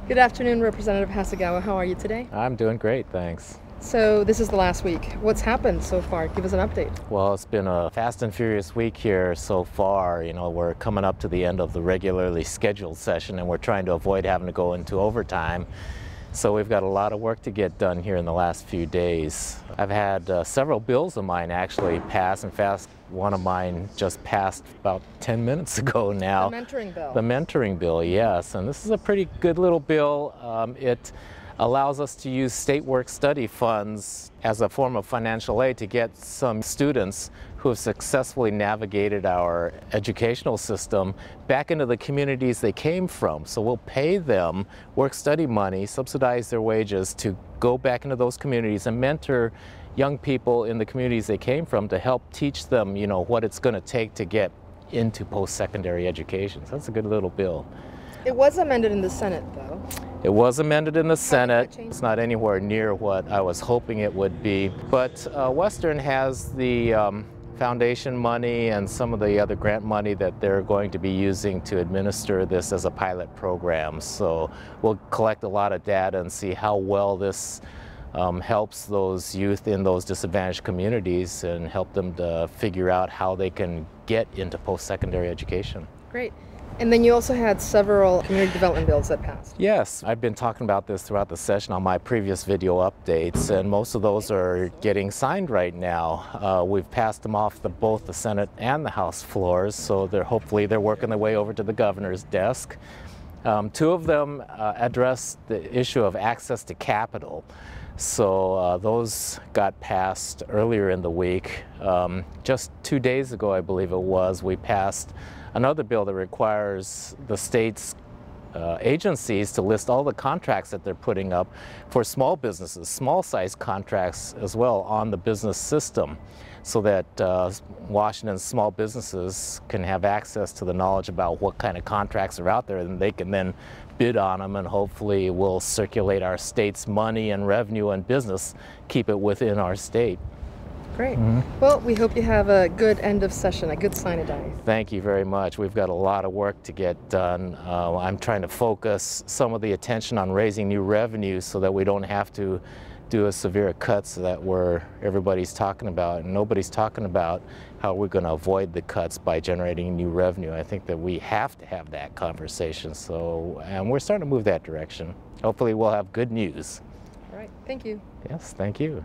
Good afternoon, Representative Hasegawa. How are you today? I'm doing great, thanks. So this is the last week. What's happened so far? Give us an update. Well, it's been a fast and furious week here so far. We're coming up to the end of the regularly scheduled session and we're trying to avoid having to go into overtime. So we've got a lot of work to get done here in the last few days. I've had several bills of mine actually pass. In fact, one of mine just passed about 10 minutes ago now. The mentoring bill. The mentoring bill, yes. And this is a pretty good little bill. It allows us to use state work-study funds as a form of financial aid to get some students who have successfully navigated our educational system back into the communities they came from. So we'll pay them work-study money, subsidize their wages to go back into those communities and mentor young people in the communities they came from to help teach them, what it's going to take to get into post-secondary education. So that's a good little bill. It was amended in the Senate, though. It was amended in the Senate. It's not anywhere near what I was hoping it would be. But Western has the foundation money and some of the other grant money that they're going to be using to administer this as a pilot program. So we'll collect a lot of data and see how well this helps those youth in those disadvantaged communities and help them to figure out how they can get into post-secondary education. Great. And then you also had several community development bills that passed. Yes, I've been talking about this throughout the session on my previous video updates, and most of those are getting signed right now. We've passed them off both the Senate and the House floors, so hopefully they're working their way over to the governor's desk. Two of them address the issue of access to capital. So those got passed earlier in the week. Just 2 days ago, I believe it was, we passed another bill that requires the state's agencies to list all the contracts that they're putting up for small businesses, small-sized contracts as well, on the business system, so that Washington's small businesses can have access to the knowledge about what kind of contracts are out there, and they can then bid on them, and hopefully will circulate our state's money and revenue and business, keep it within our state. Great. Well, we hope you have a good end of session, a good sine die. Thank you very much. We've got a lot of work to get done. I'm trying to focus some of the attention on raising new revenue so that we don't have to do as severe cuts that everybody's talking about. And nobody's talking about how we're going to avoid the cuts by generating new revenue. I think that we have to have that conversation. And we're starting to move that direction. Hopefully we'll have good news. All right. Thank you. Yes, thank you.